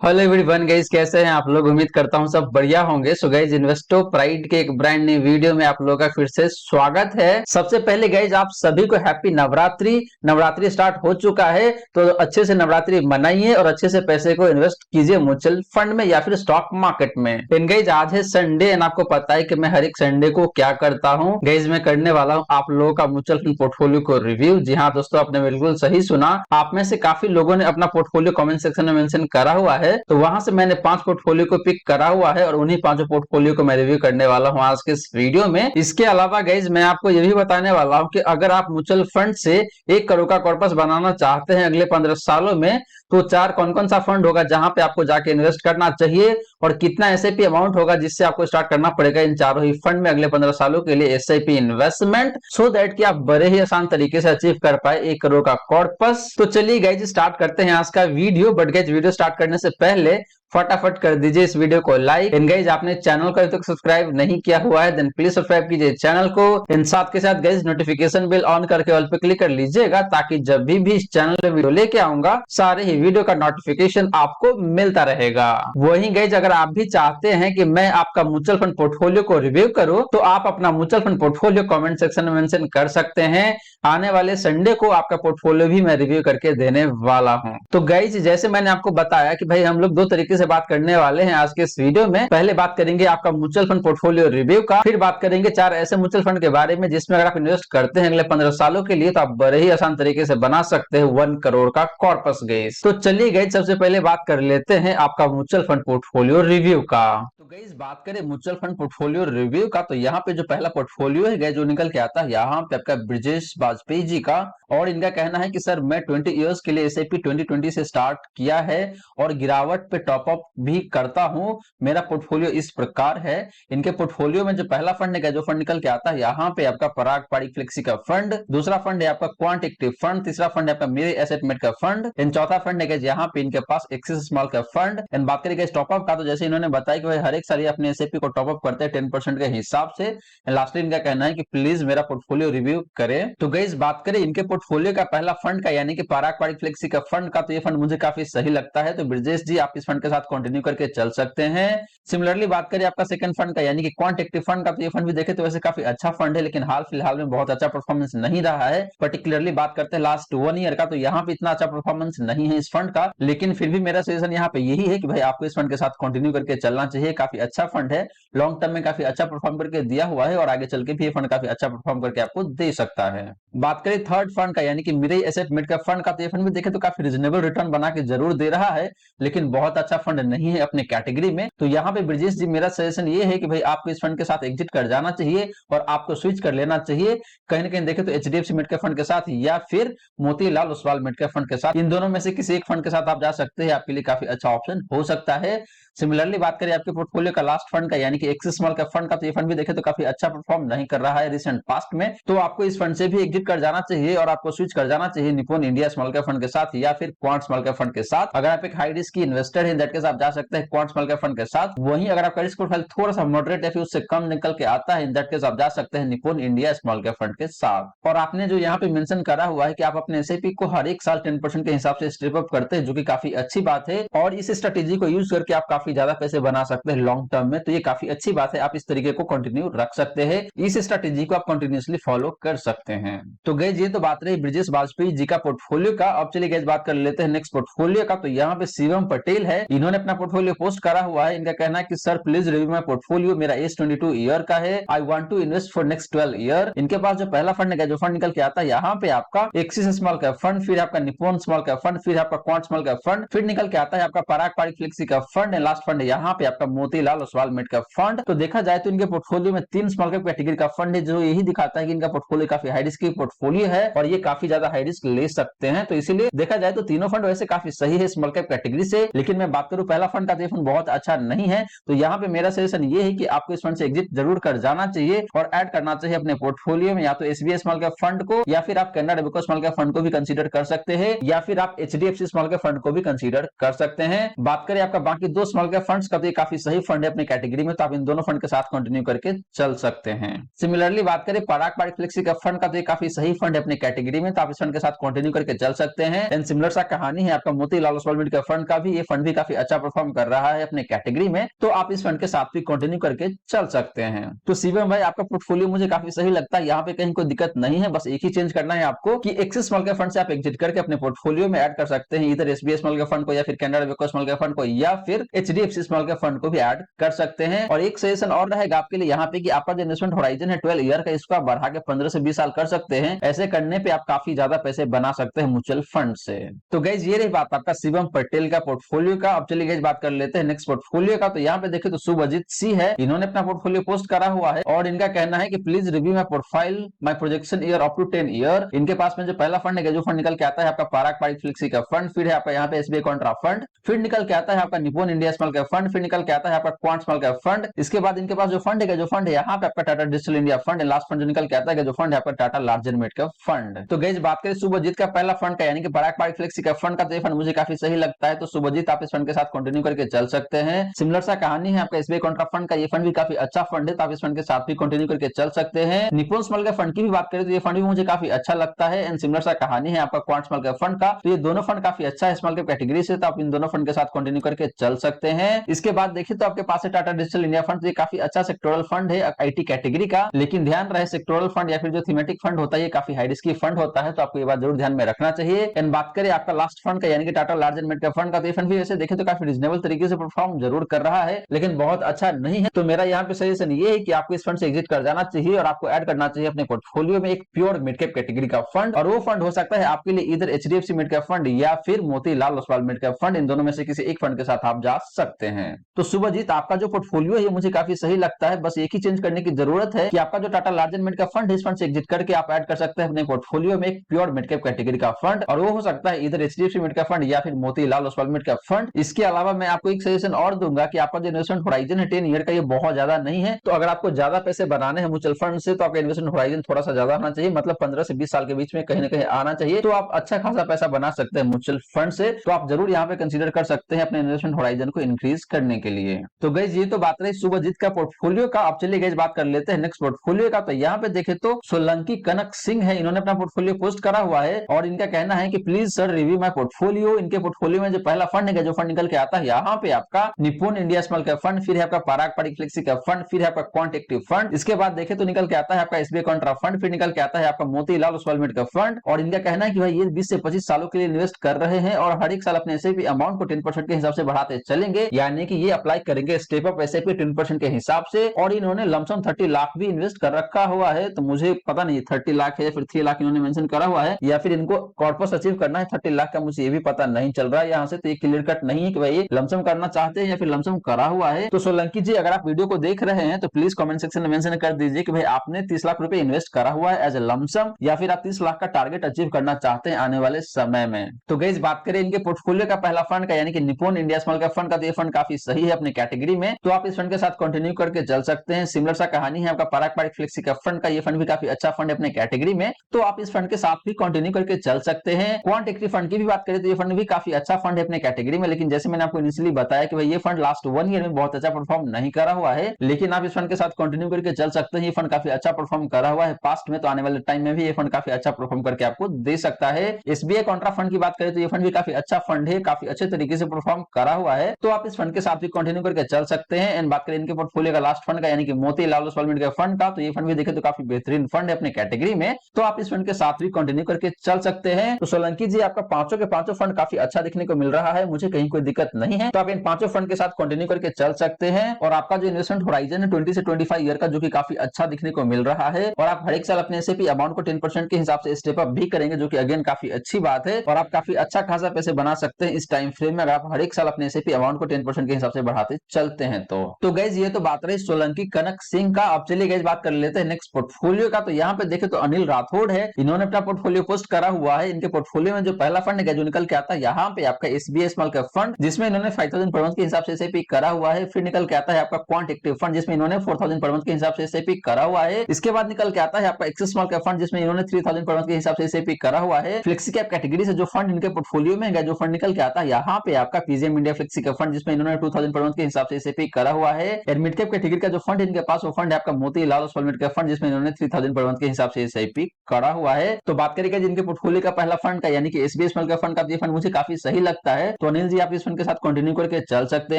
Hello everyone guys, कैसे हैं आप लोग। उम्मीद करता हूं सब बढ़िया होंगे। सो गाइस, इन्वेस्टो प्राइड के एक ब्रांड न्यू वीडियो में आप लोगों का फिर से स्वागत है। सबसे पहले गाइस, आप सभी को हैप्पी नवरात्रि। नवरात्रि स्टार्ट हो चुका है तो अच्छे से नवरात्रि मनाइए और अच्छे से पैसे को इन्वेस्ट कीजिए म्यूचुअल फंड में या फिर स्टॉक मार्केट में। एंड गाइस, आज है संडे एंड आपको पता है कि मैं हर एक संडे को क्या करता हूँ। गाइस, मैं करने वाला हूँ आप लोगों का म्यूचुअल फंड पोर्टफोलियो को रिव्यू। जी हाँ दोस्तों, आपने बिल्कुल सही सुना। आप में से काफी लोगों ने अपना पोर्टफोलियो कमेंट सेक्शन में मेंशन करा हुआ है, तो वहां से मैंने 5 पोर्टफोलियो को पिक करा हुआ है और उन्हीं 5 पोर्टफोलियो को मैं रिव्यू करने वाला हूं आज के इस वीडियो में। इसके अलावा गाइज, मैं आपको ये भी बताने वाला हूं कि अगर आप म्यूचुअल फंड से 1 करोड़ का कॉर्पस बनाना चाहते हैं अगले 15 सालों में, तो चार कौन कौन सा फंड होगा जहां पे आपको जाके इन्वेस्ट करना चाहिए और कितना एसआईपी अमाउंट होगा जिससे आपको स्टार्ट करना पड़ेगा इन चारों ही फंड में अगले 15 सालों के लिए एसआईपी इन्वेस्टमेंट, सो दैट कि आप बड़े ही आसान तरीके से अचीव कर पाए 1 करोड़ का कॉर्पस। तो चलिए गाइज, स्टार्ट करते हैं आज का video. But guys, video start करने से पहले फटाफट कर दीजिए इस वीडियो को लाइक। एंड गाइज, आपने चैनल को अभी तक सब्सक्राइब नहीं किया हुआ है देन प्लीज सब्सक्राइब कीजिए चैनल को। इन साथ के साथ गाइज, नोटिफिकेशन बिल ऑन करके ऑल पे क्लिक कर लीजिएगा ताकि जब भी इस चैनल पे वीडियो लेके आऊंगा सारे ही वीडियो का नोटिफिकेशन आपको मिलता रहेगा। वहीं गाइज, अगर आप भी चाहते हैं कि मैं आपका म्यूचुअल फंड पोर्टफोलियो को रिव्यू करूं तो आप अपना mutual fund portfolio comment section में मेंशन कर सकते हैं। आने वाले संडे को आपका पोर्टफोलियो भी मैं रिव्यू करके देने वाला हूं। तो गाइज, जैसे मैंने आपको बताया कि भाई हम लोग दो तरीके से बात करने वाले हैं आज के इस वीडियो में। पहले बात करेंगे आपका म्यूचुअल फंड पोर्टफोलियो रिव्यू का, फिर बात करेंगे चार ऐसे म्यूचुअल फंड के बारे में जिसमें अगर आप इन्वेस्ट करते हैं अगले 15 सालों के लिए तो आप बड़े ही आसान तरीके से बना सकते हैं 1 करोड़ का कॉर्पस गाइज। तो चलिए गाइज, सबसे पहले बात कर लेते हैं आपका म्यूचुअल फंड पोर्टफोलियो रिव्यू का। तो गाइज, बात करें म्यूचुअल फंड पोर्टफोलियो रिव्यू का, तो यहाँ पे जो पहला पोर्टफोलियो है गाइज जो निकल के आता है यहाँ पे आपका ब्रिजेश बाजपेयी जी का। और इनका कहना है कि सर मैं 20 इयर्स के लिए एसआईपी 2020 से स्टार्ट किया है और गिरावट पे टॉपअप भी करता हूं। मेरा पोर्टफोलियो इस प्रकार है। इनके पोर्टफोलियो में जो पहला फंड है जो फंड निकल के आता है यहाँ पे आपका पराग पाड़ी फ्लेक्सी का फंड, दूसरा फंड है आपका क्वांट एक्टिव फंड, तीसरा फंड है आपका मेरे एसेट मेट का फंड, एंड चौथा फंड है यहाँ पे इनके पास एक्सिस स्मॉल का फंड। एंड बात करेंगे टॉपअप का, तो जैसे इन्होंने बताया कि भाई हर एक साल ये अपने एसआईपी को टॉपअप करते हैं 10% के हिसाब से। लास्टली इनका कहना है कि प्लीज मेरा पोर्टफोलियो रिव्यू करें। तो गाइस, बात करें इनके पोर्टफोलियो का पहला फंड का यानी कि पराग पाड़ी फ्लेक्सी का फंड का, तो ये फंड मुझे काफी सही लगता है। तो ब्रजेश जी आप इस फंड के साथ कंटिन्यू करके चल सकते हैं। सिमिलरली बात करें आपका सेकंड फंड का यानी कि क्वांट एक्टिव फंड का, तो ये फंड भी देखे तो वैसे काफी अच्छा फंड है लेकिन हाल फिलहाल में बहुत अच्छा परफॉर्मेंस नहीं रहा है। पर्टिकुलरली बात करते हैं लास्ट 1 ईयर का, तो यहाँ पे इतना अच्छा परफॉर्मेंस नहीं है इस फंड का, लेकिन फिर भी मेरा सजेशन यहाँ पे यही है कि भाई आपको इस फंड के साथ कंटिन्यू करके चलना चाहिए। काफी अच्छा फंड है, लॉन्ग टर्म में काफी अच्छा परफॉर्म करके दिया हुआ है और आगे चल के भी ये फंड काफी अच्छा परफॉर्म करके आपको दे सकता है। बात करें थर्ड फंड का यानी कि मिरेई एसेट मिड का फंड का, तो ये फंड भी देखे तो काफी रिजनेबल रिटर्न बना के जरूर दे रहा है लेकिन बहुत अच्छा फंड नहीं है अपने कैटेगरी में। तो यहाँ पे ब्रजेश जी मेरा सजेशन ये है कि भाई आपको इस फंड के साथ एग्जिट कर जाना चाहिए और आपको स्विच कर लेना चाहिए कहीं ना कहीं देखे तो एचडीएफसी मिड के फंड के साथ या फिर मोतीलाल ओसवाल मिड के फंड के साथ। इन दोनों में से किसी एक फंड के साथ आप जा सकते हैं, आपके लिए काफी अच्छा ऑप्शन हो सकता है। सिमिलरली बात करें आपके पोर्टफोलियो का लास्ट फंड का यानी कि एक्सिस स्मॉल कैप फंड का, तो ये फंड भी देखे तो काफी अच्छा परफॉर्म नहीं कर रहा है रिसेंट पास्ट में, तो आपको इस फंड से भी एग्जिट कर जाना चाहिए और आपको स्विच कर जाना चाहिए Nippon India small cap fund के साथ या फिर क्वांट स्मॉल कैप फंड के साथ। अगर आप एक हाई रिस्क की इन्वेस्टर है दैट केस आप जा सकते हैं क्वांट स्मॉल कैप फंड के साथ। वहीं अगर आपका रिस्क प्रोफाइल थोड़ा सा मॉडरेट या फिर उससे कम निकल के आता है दैट केस आप जा सकते हैं Nippon India small cap fund के साथ। और आपने जो यहाँ पे मेंशन करा हुआ है कि आप अपने एसआईपी को हर एक साल 10% के हिसाब से स्टेप अप करते हैं जो कि काफी अच्छी बात है और इस स्ट्रेटेजी को यूज करके आप काफी ज्यादा पैसे बना सकते हैं लॉन्ग टर्म में, तो ये काफी अच्छी बात है। आप इस तरीके को कंटिन्यू रख सकते हैं, इस स्ट्रेटेजी को आप कंटिन्यूअसली फॉलो कर सकते हैं। तो गाइस, ये तो बात रही ब्रिजेश बाजपेयी जी का पोर्टफोलियो का। अब चलिए गाइस बात कर लेते हैं नेक्स्ट पोर्टफोलियो का। तो यहाँ पे शिवम पटेल है, इन्होंने अपना पोर्टफोलियो पोस्ट करा हुआ है। इनका कहना है कि sir please review my portfolio, मेरा एज 22 ईयर का है, I want to invest for next 12 year. इनके पास जो पहला फंड है जो फंड निकल के आता है यहाँ पे आपका एक्सिस स्मॉल कैप फंड, फिर आपका निप्पॉन स्मॉल कैप फंड, फिर आपका क्वांट स्मॉल कैप फंड, फिर निकल के आता है आपका पराग पाड़ी फ्लेक्सी का फंड है, लास्ट फंड है यहाँ पे आपका मोतीलाल ओसवाल मिड का फंड। तो देखा जाए तो इनके पोर्टफोलियो में 3 स्मॉल कैप कैटेगरी का फंड है जो यही दिखाता है कि इनका पोर्टफोलियो काफी हाई रिस्क की पोर्टफोलियो है और ये काफी ज्यादा हाई रिस्क ले सकते हैं। तो इसीलिए देखा जाए तो तीनों फंड वैसे काफी सही है स्मॉल कैप कैटेगरी से, लेकिन मैं बात करूं पहला फंड का, तो ये फंड बहुत अच्छा नहीं है। तो यहाँ पे मेरा सजेशन ये है कि आपको इस फंड से एग्जिट जरूर कर जाना चाहिए और ऐड करना चाहिए अपने पोर्टफोलियो में या तो एसबीआई स्मॉल कैप फंड को या फिर आप कैनरा डेबिको स्मॉल कैप फंड को भी कंसीडर कर सकते हैं या फिर आप एचडीएफसी स्मॉल कैप फंड को भी कंसीडर कर सकते हैं। बात करें आपका बाकी 2 स्मॉल स्मॉल कैप फंड्स का तो ये काफी सही फंड है अपनी कैटेगरी में, तो आप इन दोनों फंड के साथ कंटिन्यू करके चल सकते हैं। सिमिलरली बात करें पराग पारिक फ्लेक्सी कैप फंड का, तो ये काफी सही फंड है अपनी कैटेगरी में, तो आप इस फंड के साथ कंटिन्यू करके चल सकते हैं। एंड सिमिलर सा कहानी है आपका Motilal Oswal mid cap fund का भी, ये फंड भी काफी अच्छा परफॉर्म कर रहा है अपने कैटेगरी में, तो आप इस फंड के साथ भी कंटिन्यू करके चल सकते हैं। तो शिवम भाई आपका पोर्टफोलियो मुझे काफी सही लगता है, यहाँ पे कहीं कोई दिक्कत नहीं है, बस एक ही चेंज करना है आपको कि एक्सिस स्मॉल कैप फंड से आप एग्जिट करके अपने पोर्टफोलियो में ऐड कर सकते हैं, इधर एसबीआई स्मॉल कैप फंड को या फिर कैनरा वेको स्मॉल कैप फंड को या फिर एचडीएफसी स्मॉल कैप फंड को भी ऐड कर सकते हैं। और एक सजेशन और रहेगा आपके लिए यहाँ पे कि आपका जो इन्वेस्टमेंट होराइजन है 12 ईयर का, इसको आप बढ़ा के 15 से 20 साल कर सकते हैं। ऐसे करने पे आप काफी ज्यादा पैसे बना सकते हैं म्यूचुअल फंड से। तो गाइस ये रही बात आपका शिवम पटेल का पोर्टफोलियो का। अब चलिए गाइस बात कर लेते हैं नेक्स्ट पोर्टफोलियो का। तो यहाँ पे देखें तो शुभजीत सी है, इन्होंने अपना पोर्टफोलियो पोस्ट करा हुआ है और इनका कहना है कि please review my profile my projection year up to 10 year. इनके पास में जो पहला फंड है, जो फंड निकल के आता है आपका पराग पारिक फ्लेक्सी का फंड, फिर है आपका यहाँ पे एसबीआई कॉन्ट्रा फंड, फिर निकल के आता है आपका Nippon India small cap fund, फिर निकल के आता है आपका क्वांट स्मॉल कैप फंड। इसके बाद इनके पास जो फंड है, यहाँ पे आपका Tata digital India fund, last fund जो निकल के आता है जो फंड है आपका Tata large and mid cap fund. तो गाइस बात करें शुभजीत का पहला फंड का यानी कि पराग पारिक फ्लेक्सी का फंड का, तो ये फंड मुझे काफी सही लगता है, तो शुभजीत आप इस फंड के साथ कंटिन्यू करके चल सकते हैं। सिमिलर सा कहानी है आपका एसबीआई कॉन्ट्रा फंड का, ये फंड भी काफी अच्छा फंड है, तो आप इस फंड के साथ भी कंटिन्यू करके चल सकते हैं। निप्पॉन स्मॉल कैप फंड की भी बात करें तो ये फंड भी मुझे काफी अच्छा लगता है। एंड सिमिलर सा कहानी है आपका क्वांट स्मॉल कैप फंड का, तो ये दोनों फंड काफी अच्छा है स्मॉल कैप कैटेगरी से, तो आप इन दोनों फंड के साथ कंटिन्यू करके चल सकते हैं। इसके बाद देखिए तो आपके पास है टाटा डिजिटल इंडिया फंड, तो ये काफी अच्छा सेक्टोरल फंड है आईटी कैटेगरी का, लेकिन ध्यान रहे सेक्टोरल फंड या फिर जो थीमेटिक फंड होता है ये काफी हाई रिस्की फंड होता है, तो आपको ये बात जरूर ध्यान में रखना चाहिए। एंड बात करें आपका लास्ट फंड का यानी कि Tata large and mid cap fund का, तो ये फंड भी वैसे देखें तो काफी रिजनेबल तरीके से परफॉर्म जरूर कर रहा है, लेकिन बहुत अच्छा नहीं है। तो मेरा यहाँ पे सजेशन ये है कि आपको इस फंड से एग्जिट कर जाना चाहिए और आपको ऐड करना चाहिए अपने पोर्टफोलियो में एक प्योर मिड कैप कैटेगरी का फंड, और वो फंड हो सकता है आपके लिए इधर एचडीएफसी मिड कैप फंड या फिर Motilal Oswal mid cap fund, इन दोनों में से किसी एक फंड के साथ आप जा सकते हैं। तो शुभजीत आपका जो पोर्टफोलियो है मुझे काफी सही लगता है, बस एक ही चेंज करने की जरूरत है कि आपका जो Tata large and mid cap fund है, इस फंड से एग्जिट करके आप ऐड कर सकते हैं अपने पोर्टफोलियो में एक प्योर मिड कैप कैटेगरी का फंड, और वो हो सकता है इधर एचडीएफसी मिड कैप फंड या फिर Motilal Oswal mid cap fund. इसके अलावा मैं आपको एक सजेशन और दूंगा कि आपका जो इन्वेस्टमेंट होराइजन है 10 ईयर का, ये बहुत ज्यादा नहीं है, तो अगर आपको ज्यादा पैसे बनाने हैं म्यूचुअल फंड से तो आपका इन्वेस्टमेंट होराइजन थोड़ा सा ज्यादा होना चाहिए, मतलब 15 से 20 साल के बीच में कहीं ना कहीं आना चाहिए, तो आप अच्छा खासा पैसा बना सकते हैं म्यूचुअल फंड से। तो आप जरूर यहाँ पे कंसीडर कर सकते हैं अपने इन्वेस्टमेंट होराइजन को इंक्रीज करने के लिए। तो गाइस ये तो बात रही शुभजीत का पोर्टफोलियो का। अब चलिए गाइस बात कर लेते हैं नेक्स्ट पोर्टफोलियो का। तो यहाँ पे देखे तो सोलंकी कनक सिंह है, इन्होंने अपना पोर्टफोलियो पोस्ट करा हुआ है और इनका कहना है कि please sir review my portfolio. इनके पोर्टफोलियो में जो पहला फंड है, जो फंड निकल के आता है यहाँ पे आपका Nippon India small cap fund, फिर है आपका पराग पारिक फ्लेक्सी कैप फंड, फिर है आपका क्वांट एक्टिव फंड। इसके बाद देखे तो निकल के आता है आपका एसबीआई कॉन्ट्रा फंड, फिर निकल के आता है आपका Motilal Oswal mid cap fund. और इनका कहना है कि भाई ये 20 से 25 सालों के लिए इन्वेस्ट कर रहे हैं और हर एक साल अपने एसआईपी अमाउंट को 10% के हिसाब से बढ़ाते चलेंगे, यानी कि ये अप्लाई करेंगे स्टेप अप एसआईपी 10% के हिसाब से। और इन्होंने लमसम 30 लाख भी इन्वेस्ट कर रखा हुआ है, तो मुझे पता नहीं 30 लाख है या फिर 3 लाख इन्होंने मेंशन करा हुआ है, या फिर इनको कॉर्पस अचीव करना है 30 लाख का, मुझे ये भी पता नहीं चल रहा है यहाँ से। तो ये क्लियर कट नहीं है कि भाई ये लमसम करना चाहते हैं या फिर लमसम करा हुआ है। तो सोलंकी जी अगर आप वीडियो को देख रहे हैं तो प्लीज कमेंट सेक्शन में मेंशन कर दीजिए कि भाई आपने 30 लाख रुपए इन्वेस्ट करा हुआ है एज ए लमसम, या फिर आप 30 लाख का टारगेट अचीव करना चाहते हैं आने वाले समय में। तो गाइस बात करें इनके पोर्टफोलियो का पहला फंड का यानी कि Nippon India small cap fund का, तो ये फंड काफी सही है अपनी कैटेगरी में, तो आप इस फंड के साथ कंटिन्यू करके चल सकते हैं। सिमिलर सा कहानी है आपका पराग पारिक फ्लेक्सी कैप फंड का, ये फंड भी काफी अच्छा फंड है अपने कैटेगरी में, तो आप इस फंड के साथ भी कंटिन्यू करके चल सकते हैं। क्वांट एक्टिव फंड की भी बात करें तो ये फंड भी काफी अच्छा फंड है अपने कैटेगरी में, लेकिन जैसे मैंने आपको इनिशियली बताया कि भाई ये फंड लास्ट 1 ईयर में बहुत अच्छा परफॉर्म नहीं करा हुआ है, लेकिन आप इस फंड के साथ कंटिन्यू करके चल सकते हैं। ये फंड काफी अच्छा परफॉर्म करा हुआ है पास्ट में, तो आने वाले टाइम में भी ये फंड काफी अच्छा परफॉर्म करके आपको दे सकता है। एसबीआई कॉन्ट्रा फंड की बात करें तो ये फंड भी काफी अच्छा फंड है, काफी अच्छे तरीके से परफॉर्म करा हुआ है, तो आप इस फंड के साथ भी कंटिन्यू करके चल सकते हैं। एंड बात करें इनके पोर्टफोलियो का लास्ट फंड का यानी कि Motilal Oswal mid cap fund का, तो ये फंड भी देखें तो काफी बेहतरीन फंड है अपने कैटेगरी में, तो आप इस फंड के साथ भी कंटिन्यू करके चल सकते हैं। तो सोलंकी जी आपका पांचों के पांचों फंड काफी अच्छा दिखने को मिल रहा है, मुझे कहीं कोई दिक्कत नहीं है, तो आप इन पांचों फंड के साथ कंटिन्यू करके चल सकते हैं। और आपका जो इन्वेस्टमेंट होराइजन है 20 से 25 ईयर का, जो कि काफी अच्छा दिखने को मिल रहा है, और आप हर एक साल अपने एसआईपी अमाउंट को 10% के हिसाब से स्टेप अप भी करेंगे, जो कि अगेन काफी अच्छी बात है, और आप काफी अच्छा खासा पैसे बना सकते हैं इस टाइम फ्रेम में अगर आप हर एक साल अपने एसआईपी अमाउंट को 10% के हिसाब से बढ़ाते चलते हैं। तो गाइज ये तो बात रही सोलंकी कनक सिंह का। अब चलिए गाइज बात कर लेते हैं नेक्स्ट पोर्टफोलियो का। तो यहाँ पे देखे तो अनिल राठौड़ है, इन्होंने अपना पोर्टफोलियो पोस्ट करा हुआ है। इनके पोर्टफोलियो में जो पहला फंड है जो निकल के आता है यहाँ पे आपका एसबीआई स्मॉल कैप फंड, जिसमें इन्होंने 5000 पर मंथ के हिसाब से एसआईपी करा हुआ है। फिर निकल के आता है आपका क्वांट एक्टिव फंड, जिसमें इन्होंने 4000 पर मंथ के हिसाब से एसआईपी करा हुआ है। इसके बाद निकल के आता है आपका एक्सिस स्मॉल कैप फंड, जिसमें इन्होंने 3000 पर मंथ के हिसाब से एसआईपी करा हुआ है। फ्लेक्सी कैप कैटेगरी से जो फंड इनके पोर्टफोलियो में है, जो फंड निकल के आता है यहाँ पे आपका PGM India flexi cap fund, जिसमें इन्होंने 2000 पर मंथ के हिसाब से एसआईपी करा हुआ है। एंड मिड कैप कैटेगरी का जो फंड इनके पास वो फंड है आपका Motilal Oswal mid cap fund, जिसमें इन्होंने 3000 पर मंथ के हिसाब से एसआईपी करा हुआ है। तो बात करेंगे जिनके पोर्टफोलियो का पहला फंड का यानी कि एसबीआई स्मॉल कैप फंड का, ये फंड मुझे काफी सही लगता है, तो अनिल जी आप इस फंड के साथ कंटिन्यू करके चल सकते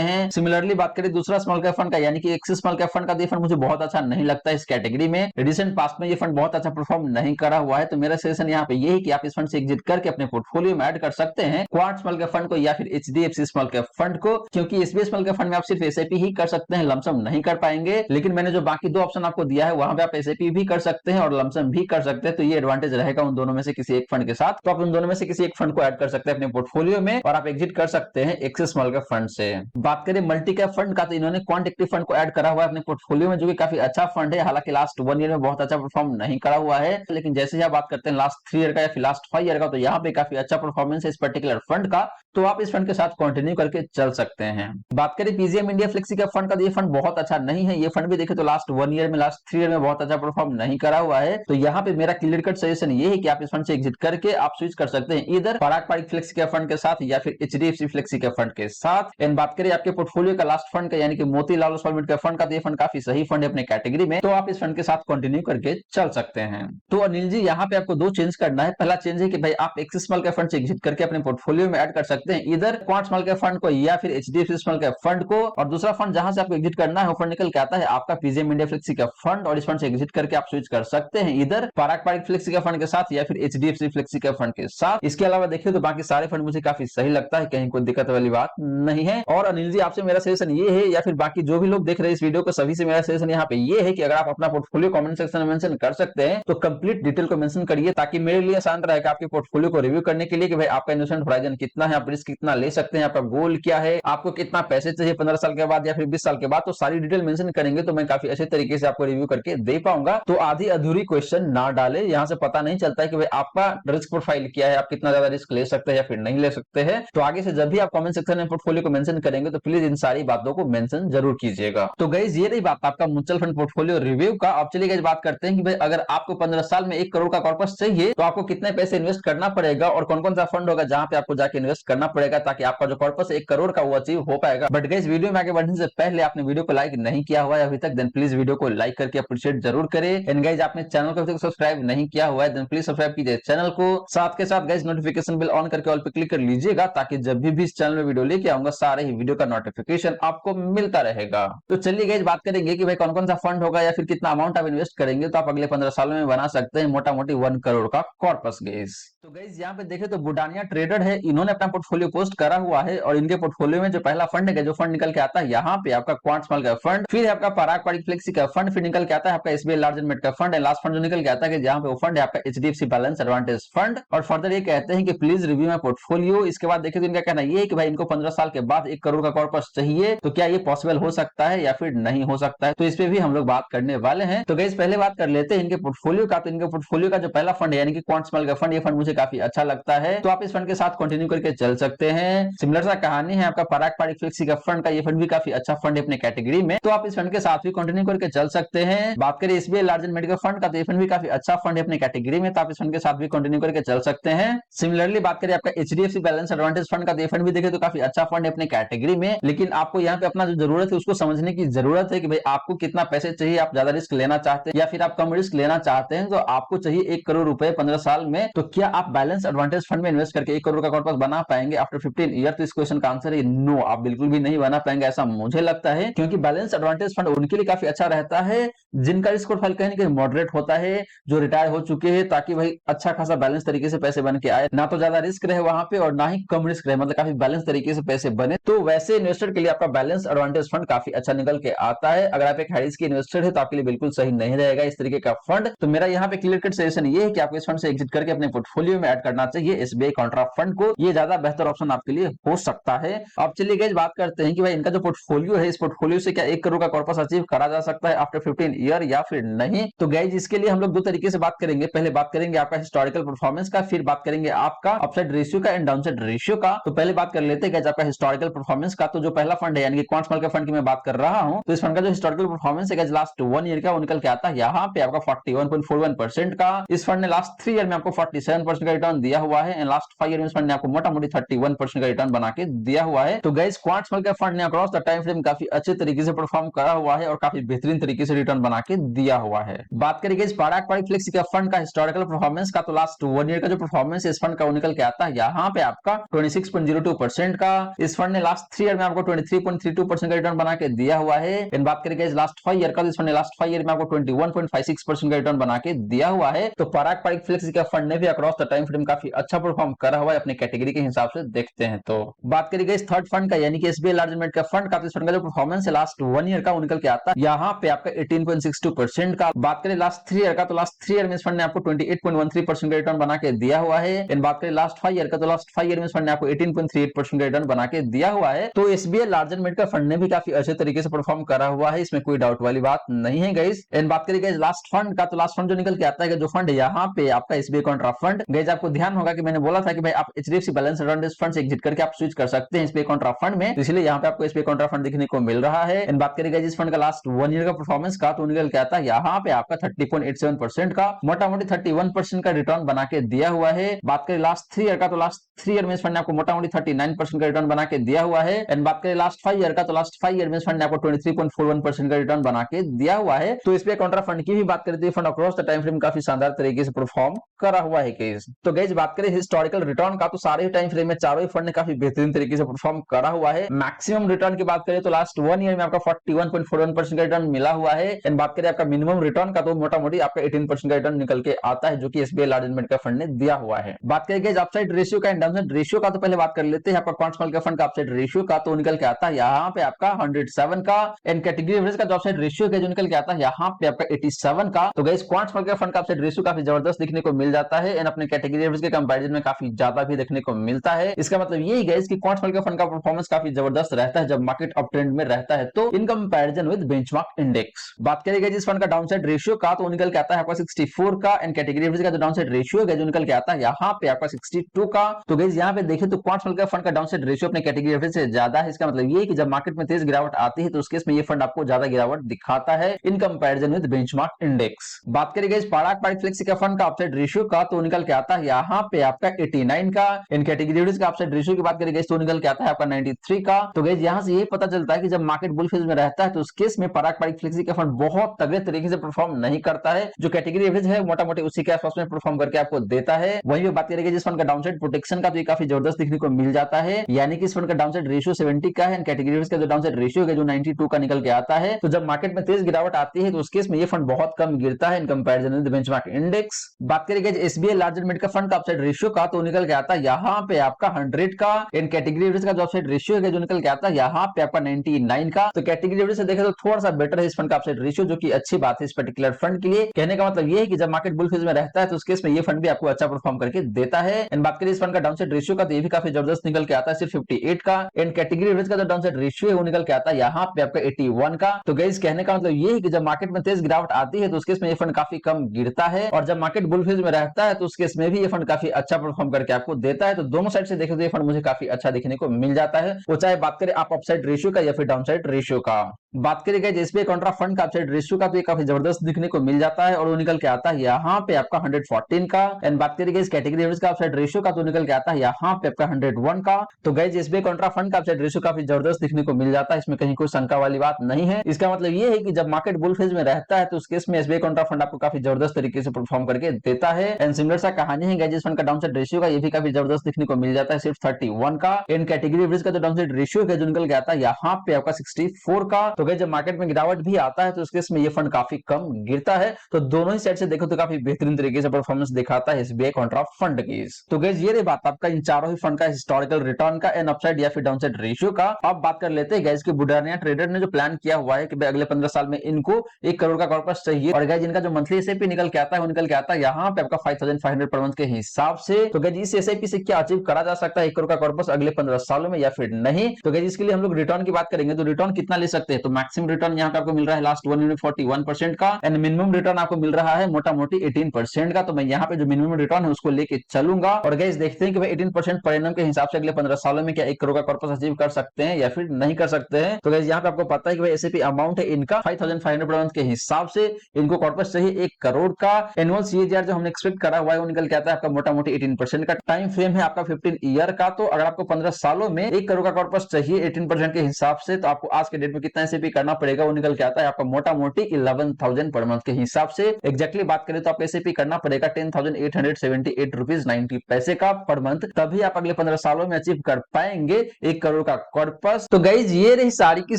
हैं। सिमिलरली बात करें दूसरा स्मॉल कैप फंड का यानी कि एक्सिस स्मॉल कैप फंड का, ये फंड मुझे बहुत अच्छा नहीं लगता है इस कैटेगरी में। रिसेंट पास्ट में ये फंड बहुत अच्छा परफॉर्म नहीं करा हुआ है, तो मेरा सजेशन यहाँ पे ये है कि आप इस फंड से एग्जिट करके अपने पोर्टफोलियो में ऐड कर सकते हैं क्वाड स्मॉल कैप फंड को या फिर एचडीएफसी स्मॉल कैप फंड को, क्योंकि एसबीआई स्मॉल कैप फंड में आप सिर्फ एसआईपी ही कर सकते हैं, लमसम नहीं कर पाएंगे। लेकिन मैंने जो बाकी दो ऑप्शन आपको दिया है वहां पे आप एसआईपी भी कर सकते हैं और लमसम भी कर सकते हैं, तो ये एडवांटेज रहेगा उन दोनों में से किसी एक फंड के साथ। तो आप उन दोनों में से किसी एक फंड को ऐड कर सकते हैं अपने पोर्टफोलियो में और आप एग्जिट कर सकते हैं एक्सिस स्मॉल कैप फंड से। बात करें मल्टी कैप फंड का, तो इन्होंने क्वांट एक्टिव फंड को ऐड करा हुआ है अपने पोर्टफोलियो में, जो कि काफी अच्छा फंड है। हालांकि लास्ट 1 ईयर में बहुत अच्छा परफॉर्म नहीं करा हुआ है, लेकिन जैसे ही आप बात करते हैं लास्ट 3 ईयर का या फिर लास्ट 5 ईयर का, तो यहाँ पे काफी अच्छा परफॉर्मेंस है इस पर्टिकुलर फंड का, तो आप इस फंड के साथ कंटिन्यू करके चल सकते हैं। बात करें PGM India flexi cap fund का, ये फंड बहुत अच्छा नहीं है। ये फंड भी देखे तो लास्ट 1 ईयर में, लास्ट 3 ईयर में बहुत अच्छा परफॉर्म नहीं करा हुआ है, तो यहाँ पे मेरा क्लियर कट सजेशन ये है कि आप इस फंड से एग्जिट करके आप स्विच कर सकते हैं इधर पराग पारिक फ्लेक्सी कैप फंड के साथ या फिर एचडीएफसी फ्लेक्सी कैप फंड के साथ। एंड बात करें आपके पोर्टफोलियो का लास्ट फंड का यानी कि Motilal Oswal mid cap fund का, ये फंड काफी सही फंड है अपने कैटेगरी में, तो आप इस फंड के साथ कंटिन्यू करके चल सकते हैं। तो अनिल जी यहाँ पे आपको दो चेंज करना है। पहला चेंज है कि भाई आप एक्सिस स्मॉल कैप फंड से एग्जिट करके अपने पोर्टफोलियो में ऐड कर सकते हैं इधर क्वाड स्मॉल कैप फंड को या फिर एचडीएफसी स्मॉल कैप फंड को, और दूसरा फंड जहां से आपको एग्जिट करना है वो फंड निकल के आता है आपका PGM India flexi cap fund, और इस फंड से एग्जिट करके आप स्विच कर सकते हैं इधर पराग पारिक फ्लेक्सी कैप फंड के साथ या फिर एचडीएफसी फ्लेक्सी कैप फंड के साथ। इसके अलावा देखिए तो बाकी सारे फंड मुझे काफी सही लगता है, कहीं कोई दिक्कत वाली बात नहीं है। और अनिल जी आपसे मेरा सजेशन ये है या फिर बाकी जो भी लोग देख रहे हैं इस वीडियो को, सभी से मेरा सजेशन यहाँ पे ये है कि अगर आप अपना पोर्टफोलियो कमेंट सेक्शन में मेंशन कर सकते हैं तो कंप्लीट डिटेल को मेंशन करिए, ताकि मेरे लिए आसान रहेगा आपके पोर्टफोलियो को रिव्यू करने के लिए कि भाई आपका इन्वेस्टमेंट होराइजन कितना है, आप रिस्क कितना ले सकते हैं, आपका गोल क्या है, आपको कितना पैसे चाहिए 15 साल के बाद या फिर 20 साल के बाद, तो सारी डिटेल मेंशन करेंगे तो मैं काफी अच्छे तरीके से आपको रिव्यू करके दे पाऊंगा। तो आधी अधूरी क्वेश्चन ना डाले, यहाँ से पता नहीं चलता है कि भाई आपका रिस्क प्रोफाइल क्या है, आप कितना ज्यादा रिस्क ले सकते हैं या फिर नहीं ले सकते हैं। तो आगे से जब भी आप कमेंट सेक्शन में पोर्टफोलियो को मेंशन करेंगे तो प्लीज इन सारी बातों को मेंशन जरूर कीजिएगा। तो गाइस ये रही बात आपका म्यूचुअल फंड पोर्टफोलियो रिव्यू का। अब चलिए गाइस बात करते हैं कि भाई अगर आपको 15 साल में 1 करोड़ का कॉर्पस चाहिए तो आपको कितने पैसे इन्वेस्ट करना पड़ेगा और कौन कौन सा फंड होगा जहां पे आपको जाके इन्वेस्ट करना पड़ेगा ताकि आपका जो कॉर्पस 1 करोड़ का वो अचीव हो पाएगा। बट गाइस वीडियो में आगे बढ़ने से पहले आपने वीडियो को लाइक नहीं किया हुआ है अभी तक, देन प्लीज वीडियो को लाइक करके अप्रिशिएट जरूर करें। एंड गाइस आपने चैनल को अभी तक सब्सक्राइब नहीं किया हुआ है देन प्लीज सब्सक्राइब कीजिए चैनल को। साथ के साथ गाइस नोटिफिकेशन बिल ऑन करके ऑल पे क्लिक कर लीजिएगा ताकि जब भी इस चैनल में वीडियो लेके आऊंगा सारे ही वीडियो का नोटिफिकेशन आपको मिलता रहेगा। तो चलिए गाइस बात करेंगे कि भाई कौन कौन सा फंड होगा या फिर कितना अमाउंट आप इन्वेस्ट करेंगे तो आप अगले 15 सालों में बना सकते हैं मोटा मोटी 1 करोड़ का कॉर्पस गाइस। तो गाइस यहाँ पे देखें तो बुडानिया ट्रेडर है, इन्होंने अपना पोर्टफोलियो पोस्ट करा हुआ है और इनके पोर्टफोलियो में जो पहला फंड है जो फंड निकल के आता है यहाँ पे आपका क्वांट स्मॉल का फंड, फिर है आपका पराग पारिक फ्लेक्सी का फंड, फिर निकल के आता है आपका एसबीआई लार्ज एंड मिड का फंड, लास्ट फंड जो निकल के आता है जहाँ पे वो फंड है आपका एचडीएफसी बैलेंस एडवांटेज फंड। और फर्दर ये कहते हैं कि प्लीज रिव्यू माय पोर्टफोलियो। इसके बाद देखिए तो इनका कहना ये है कि भाई इनको 15 साल के बाद 1 करोड़ का कॉर्पस चाहिए, तो क्या ये पॉसिबल हो सकता है या फिर नहीं हो सकता है, तो इस पे भी हम लोग बात करने वाले हैं। तो गाइस पहले बात कर लेते हैं इनके पोर्टफोलियो का। तो इनके पोर्टफोलियो का जो पहला फंड है यानी कि क्वांट स्मॉल का फंड, ये फंड मुझे काफी अच्छा लगता है, तो आप इस फंड के साथ कंटिन्यू करके चल सकते हैं। सिमिलर सा कहानी है आपका पराग पारिक फ्लेक्सी का फंड का, ये फंड भी काफी अच्छा फंड है अपने कैटेगरी में, तो आप इस फंड के साथ भी कंटिन्यू करके चल सकते हैं। बात करें SBI large and mid fund का, तो ये फंड भी काफी अच्छा फंड है अपने कैटेगरी में, तो आप इस फंड के साथ भी कंटिन्यू करके चल सकते हैं। सिमिलरली बात करें आपका एचडीएफसी बैलेंस एडवांटेज फंड का, तो ये फंड भी देखे तो काफी अच्छा फंड है अपने कैटेगरी में, लेकिन आपको यहाँ पे अपना जो जरूरत है उसको समझने की जरूरत है कि भाई आपको कितना पैसे चाहिए, आप ज्यादा रिस्क लेना चाहते हैं या फिर आप कम रिस्क लेना चाहते हैं। तो आपको चाहिए 1 करोड़ रुपए 15 साल में, तो क्या आप बैलेंस एडवांटेज फंड में इन्वेस्ट करके 1 करोड़ का कॉर्पस बना पाएंगे आफ्टर 15 ईयर? तो इस क्वेश्चन का आंसर है नो, आप बिल्कुल भी नहीं बना पाएंगे ऐसा मुझे लगता है, क्योंकि बैलेंस एडवांटेज फंड उनके लिए काफी अच्छा रहता है जिनका रिस्क प्रोफाइल कहीं ना कहीं मॉडरेट होता है, जो रिटायर हो चुके हैं, ताकि भाई अच्छा खासा बैलेंस तरीके से पैसे बन के आए, ना तो ज्यादा रिस्क रहे वहां पे और ना ही कम रिस्क रहे, मतलब काफी बैलेंस तरीके से पैसे बने। तो वैसे इन्वेस्टर के लिए आपका बैलेंस एडवांटेज फंड काफी अच्छा निकल के आता है। अगर आप एक हाई रिस्क इन्वेस्टर है तो आपके लिए बिल्कुल सही नहीं रहेगा इस तरीके का फंड। तो मेरा यहाँ पे क्लियर कट सजेशन ये है कि आपको इस फंड से एग्जिट करके अपने पोर्टफोलियो में ऐड करना चाहिए एसबीआई कॉन्ट्रा फंड को, ये ज्यादा बेहतर ऑप्शन आपके लिए हो सकता है। अब चलिए गाइस बात करते हैं कि भाई इनका जो पोर्टफोलियो है, इस पोर्टफोलियो से क्या 1 करोड़ का कॉर्पस अचीव करा जा सकता है आफ्टर 15 ईयर या फिर नहीं? तो गाइस इसके लिए हम लोग दो तरीके से बात करेंगे। पहले बात करेंगे आपका हिस्टोरिकल परफॉर्मेंस का, फिर बात करेंगे आपका अपसाइड रेशियो का एंड डाउनसाइड रेशियो का। तो पहले बात कर लेते हैं गाइस आपका हिस्टोरिकल परफॉर्मेंस का। तो जो पहला फंड है यानी कि क्वांट स्मॉल कैप फंड की मैं बात कर रहा हूं, तो इस फंड का जो हिस्टोरिकल परफॉर्मेंस है गाइस लास्ट 1 ईयर का वो निकल के आता है यहाँ पे आपका 41.41% का। इस फंड ने लास्ट 3 ईयर में आपको 47% का रिटर्न दिया हुआ है एंड लास्ट 5 ईयर में इस फंड ने आपको मोटा मोटी 31% का रिटर्न बना के दिया हुआ है। तो guys quant small cap fund ने अक्रॉस द टाइम फ्रेम काफी अच्छे तरीके से परफॉर्म करा हुआ है और काफी बेहतरीन तरीके से रिटर्न बना के दिया हुआ है। बात करेंगे इस पाराग पारिक फ्लेक्सी कैप फंड का हिस्टोरिकल परफॉर्मेंस का, तो लास्ट 1 ईयर का जो परफॉर्मेंस इस फंड का निकल के आता है यहाँ पे आपका 26.02% का। इस फंड ने लास्ट 3 ईयर में आपको 23.32% का रिटर्न बना के दिया हुआ है। इन बात करेंगे लास्ट 5 ईयर का, इस फंड ने लास्ट 5 ईयर में आपको 21.56% का रिटर्न बना के दिया हुआ है। तो पाराग पारिक फ्लेक्सी कैप फंड ने भी अक्रॉस द टाइम फ्रेम काफी अच्छा परफॉर्म करा हुआ है अपने कैटेगरी के हिसाब से देखते हैं। तो बात करेंगे इस थर्ड फंड का यानी कि SBI large mid cap fund का, तो इस फंड का जो परफॉर्मेंस है लास्ट 1 ईयर का निकल के आता है यहाँ पे आपका 18.62% का। बात करें लास्ट 3 ईयर का, तो लास्ट 3 ईयर में इस फंड ने आपको 28.13% का रिटर्न बना के दिया हुआ है। इन बात करें लास्ट 5 ईयर का, तो लास्ट 5 ईयर में इस फंड ने आपको 18.38% का रिटर्न बना के दिया हुआ है। तो SBI large mid cap fund ने भी काफी अच्छे तरीके से परफॉर्म करा हुआ है, इसमें कोई डाउट वाली बात नहीं है गाइस। इन बात करें गाइस लास्ट फंड का, तो लास्ट फंड जो निकल के आता है जो फंड यहाँ पे आपका एसबीआई कॉन्ट्रा फंड। गाइस आपको ध्यान होगा कि मैंने बोला था कि भाई आप एचडीएफसी बैलेंस फंड से एग्जिट करके आप स्विच कर सकते हैं एसबीआई कॉन्ट्रा फंड में, इसलिए यहाँ पे आपको एसबीआई कॉन्ट्रा फंड देखने को मिल रहा है। इन बात करेंगे जिस फंड का लास्ट 1 ईयर का परफॉर्मेंस का, तो निकल के आता है यहाँ पे आपका 30.87% का, मोटा मोटी 31% का रिटर्न बना के दिया हुआ है। बात करें लास्ट 3 ईयर का, तो लास्ट 3 ईयर में इस फंड ने आपको मोटा मोटी 39% का रिटर्न बना के दिया हुआ है। एंड बात करें लास्ट 5 ईयर का, तो लास्ट 5 ईयर में इस फंड ने आपको 23.41% का रिटर्न बना के दिया हुआ है। तो एसबीआई कॉन्ट्रा फंड की भी बात करें तो fund across the time frame काफी शानदार तरीके से परफॉर्म करा हुआ है केस। तो गाइस बात करें हिस्टोरिकल रिटर्न का, तो सारे टाइम फ्रेम में चारों ही फंड ने काफी बेहतरीन तरीके से परफॉर्म करा हुआ है। मैक्सिमम रिटर्न की बात करें तो लास्ट 1 ईयर में आपका 41.41% का रिटर्न मिला हुआ है। एंड बात करें आपका मिनिमम रिटर्न का, तो मोटा मोटी आपका 18% का रिटर्न निकल के आता है जो कि SBI large mid cap fund ने दिया हुआ है। बात करेंगे अपसाइड रेशियो का एंड डाउनसाइड रेशियो का, तो पहले बात कर लेते हैं आपका क्वांट स्मॉल कैप फंड का अपसाइड रेशियो का, तो निकल के आता है यहाँ पे आपका 107 का। एंड कैटेगरी एवरेज का जो अपसाइड रेशियो है जो निकल के आता है यहाँ पे आपका 87 का। तो guys quant small cap fund का अपसाइड रेशियो काफी जबरदस्त देखने को मिल जाता है एंड अपने कैटेगरी एवरेज के कंपैरिजन में काफी ज्यादा भी देखने को मिलता है। इसका मतलब यही गाइस कि क्वांट स्मॉल कैप फंड का परफॉर्मेंस काफी जबरदस्त रहता है जब मार्केट अप ट्रेंड में रहता है, तो in comparison with benchmark index. बात करेंगे जिस फंड का डाउनसाइड रेशियो का, तो निकल के आता है आपका 64 का। एंड कैटेगरी एवरेज का जो डाउनसाइड रेशियो है जो निकल के आता है यहाँ पे आपका 62 का। तो गाइस यहाँ पे देखिए तो क्वांट स्मॉल कैप फंड का डाउनसाइड रेशियो अपने कैटेगरी एवरेज से ज्यादा है। इसका मतलब ये है कि जब मार्केट में तेज गिरावट आती है तो उस केस में ये फंड आपको ज्यादा गिरावट दिखाता है in comparison with benchmark index. बात करेंगे इस पाराग पारिक फ्लेक्सी कैप फंड का अपसाइड रेशियो का, तो निकल के आता है यहाँ पे आपका 89 का। इन कैटेगरी एवरेज का अपसाइड रेशियो की बात करेंगे तो निकल के आता है आपका 93 का। तो गाइस यहाँ से ये पता चलता है कि जब मार्केट बुल फेज में रहता है तो उस केस में पाराग पारिक फ्लेक्सी कैप फंड बहुत तगड़े तरीके से परफॉर्म नहीं करता है। जो कैटेगरी एवरेज है मोटा मोटी उसी के आसपास में परफॉर्म करके आपको देता है। वहीं पे बात करेंगे जिस फंड का डाउनसाइड प्रोटेक्शन का, तो ये काफी जबरदस्त देखने को मिल जाता है, यानी कि इस फंड का डाउनसाइड रेशियो 70 का है। कैटेगरी एवरेज का जो डाउनसाइड रेशियो है जो 92 का निकल के आता है। तो जब मार्केट में तेज गिरावट आती है तो उस केस में ये फंड बहुत कम गिरता है in comparison with benchmark index. बात करेंगे SBI large mid cap fund का अपसाइड रेशियो का, तो निकल के आता है यहाँ पे आपका 100 का। इन कैटेगरी एवरेज का जो अपसाइड रेशियो है जो निकल के आता है यहाँ पे आपका 99 का। तो कैटेगरी एवरेज से देखें तो थोड़ा सा बेटर है इस फंड का अपसाइड रेशियो, जो कि अच्छी बात है इस पर्टिकुलर फंड के लिए। कहने का मतलब ये है कि जब मार्केट बुल फेज में रहता है तो उस केस में ये फंड भी आपको अच्छा परफॉर्म करके देता है। एंड बात करें इस फंड का डाउनसाइड रेशियो का, तो ये भी काफी जबरदस्त निकल के आता है सिर्फ 58 का। एंड कैटेगरी एवरेज का जो डाउनसाइड रेशियो है वो निकल के आता है यहाँ पे आपका 81 का। तो गाइस कहने का मतलब ये है कि जब मार्केट में तेज गिरावट आती है तो उस केस में ये फंड काफी कम गिरता है, और जब मार्केट बुल फेज में रहता है तो उस केस में भी ये फंड काफी अच्छा परफॉर्म करके आपको देता है। तो दोनों साइड से देखें तो ये फंड मुझे काफी अच्छा देखने को मिल जाता है, वो चाहे बात करें आप अपसाइड रेशियो का या फिर डाउनसाइड रेशियो का। बात करेंगे एसबीआई कॉन्ट्रा फंड का अपसाइड रेशियो का, तो ये काफी जबरदस्त दिखने को मिल जाता है और वो निकल के आता है यहाँ पे आपका 114 का। एंड बात करेंगे इस कैटेगरी एवरेज का अपसाइड रेशियो का, तो निकल के आता है यहाँ पे आपका 101 का। तो गाइस एसबीआई कॉन्ट्रा फंड का अपसाइड रेशियो काफी जबरदस्त दिखने को मिल जाता है, इसमें कहीं कोई शंका वाली बात नहीं है। इसका मतलब ये है कि जब मार्केट बुल फेज में रहता है तो उस केस में एसबीआई कॉन्ट्रा फंड आपको काफी जबरदस्त तरीके से परफॉर्म करके देता है। एंड सिमिलर सा कहानी है गाइस फंड का डाउनसाइड रेशियो का, ये भी काफी जबरदस्त दिखने को मिल जाता है सिर्फ 31 का। एंड कैटेगरी एवरेज का जो डाउनसाइड रेशियो है जो निकल के आता है यहाँ पे आपका 64 का। तो गाइस जब मार्केट में गिरावट भी आता है तो उस केस में ये फंड काफी कम गिरता है। तो दोनों ही साइड से देखो तो काफी बेहतरीन तरीके से परफॉर्मेंस दिखाता है एसबीआई कॉन्ट्रा फंड की। तो गाइस ये रही बात आपका इन चारों ही फंड का हिस्टोरिकल रिटर्न का एंड अपसाइड या फिर डाउनसाइड रेशियो का। अब बात कर लेते हैं गाइस कि बुडानिया ट्रेडर ने जो प्लान किया हुआ है कि भाई अगले 15 साल में इनको 1 करोड़ का कॉर्पस चाहिए, और गाइस इनका जो मंथली एसआईपी निकल के आता है वो निकल के आता है यहाँ पे आपका 5500 पर मंथ के हिसाब से। तो गाइस इस एसआईपी से क्या अचीव करा जा सकता है 1 करोड़ का कॉर्पस अगले 15 सालों में या फिर नहीं। तो गाइस इसके लिए हम लोग रिटर्न की बात करेंगे, तो रिटर्न कितना ले सकते हैं, तो मैक्सिमम रिटर्न यहाँ पे आपको मिल रहा है लास्ट 1 ईयर में 41% का, एंड मिनिमम रिटर्न आपको मिल रहा है मोटा मोटी 18% का। तो मैं यहाँ पे जो मिनिमम रिटर्न है उसको लेके चलूंगा, और गाइस देखते हैं कि भाई 18% पर एनम के हिसाब से अगले 15 सालों में क्या 1 करोड़ का कॉर्पस अचीव कर सकते हैं या फिर नहीं कर सकते हैं। तो गाइस यहाँ पे आपको पता है कि भाई एसआईपी अमाउंट है इनका 5500 पर मंथ के हिसाब से इनको कॉर्पस चाहिए 1 करोड़ का। एनुअल सीएजीआर जो हमने एक्सपेक्ट करा हुआ है वो निकल के आता है आपका मोटा मोटी 18% का। टाइम फ्रेम है आपका 15 ईयर का। तो अगर आपको 15 सालों में 1 करोड़ का कॉर्पस चाहिए 18% के हिसाब से, तो आपको आज के डेट में कितना एसआईपी करना पड़ेगा, वो निकल के आता है आपका मोटा मोटी 11,000 पर मंथ के हिसाब से। एग्जैक्टली बात करें तो आपको एसआईपी करना पड़ेगा 10,878 रुपीज 90 पैसे का पर मंथ, तभी आप अगले 15 सालों में अचीव कर पाएंगे 1 करोड़ का कॉर्पस। तो गाइज ये रही सारी की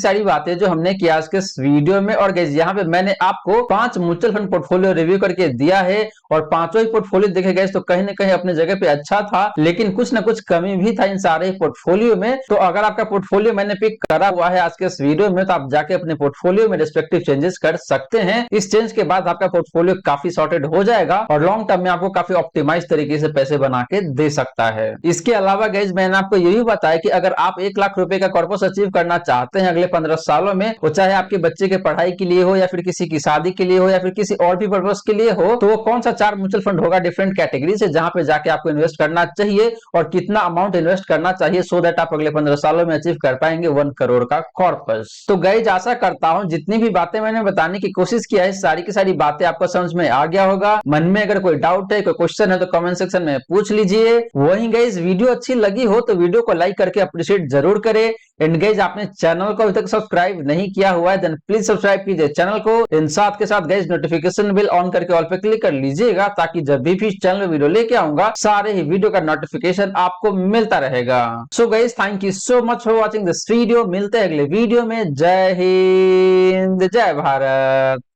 सारी बातें जो हमने किया आज के इस वीडियो में। और गाइज यहाँ पे मैंने आपको 5 म्यूचुअल फंड पोर्टफोलियो रिव्यू करके दिया है, और पांचों ही पोर्टफोलियो देखे गए तो कहीं ना कहीं अपने जगह पे अच्छा था, लेकिन कुछ ना कुछ कमी भी था इन सारे पोर्टफोलियो में। तो अगर आपका पोर्टफोलियो मैंने पिक करा हुआ है आज के इस वीडियो में, तो आप जाके अपने पोर्टफोलियो में रिस्पेक्टिव चेंजेस कर सकते हैं। इस चेंज के बाद आपका पोर्टफोलियो काफी सॉर्टेड हो जाएगा और लॉन्ग टर्म में आपको काफी ऑप्टिमाइज तरीके से पैसे बना के दे सकता है। इसके अलावा गाइज मैंने आपको ये भी बताया कि अगर आप 1 लाख रुपए का कॉर्पस अचीव करना चाहते हैं अगले 15 सालों में, वो चाहे आपके बच्चे के पढ़ाई के लिए हो या फिर किसी की शादी के लिए हो या फिर किसी और भी पर्पस के लिए हो, तो वो कौन सा 4 म्यूचुअल फंड होगा डिफरेंट कैटेगरी से जहां पे जाके आपको इन्वेस्ट करना चाहिए और कितना अमाउंट इन्वेस्ट करना चाहिए, सो दैट आप अगले 15 सालों में अचीव कर पाएंगे 1 करोड़ का कॉर्पस। तो गाइज आशा करता हूं जितनी भी बातें मैंने बताने की कोशिश किया है सारी की सारी बातें आपको समझ में आ गया होगा। मन में अगर कोई डाउट है, कोई क्वेश्चन है, तो कमेंट सेक्शन में पूछ लीजिए। वहीं गाइज वीडियो अच्छी लगी हो तो वीडियो को लाइक करके अप्रिशिएट जरूर करें। एंड गाइज आपने चैनल को अभी तक सब्सक्राइब नहीं किया हुआ है, देन प्लीज सब्सक्राइब कीजिए चैनल को। इन साथ के साथ गाइज नोटिफिकेशन बिल ऑन करके ऑल पे क्लिक कर लीजिएगा, ताकि जब भी चैनल में वीडियो लेके आऊंगा सारे ही वीडियो का नोटिफिकेशन आपको मिलता रहेगा। So guys thank you so much for watching this video. मिलते हैं अगले वीडियो में। जय हिंद, जय भारत।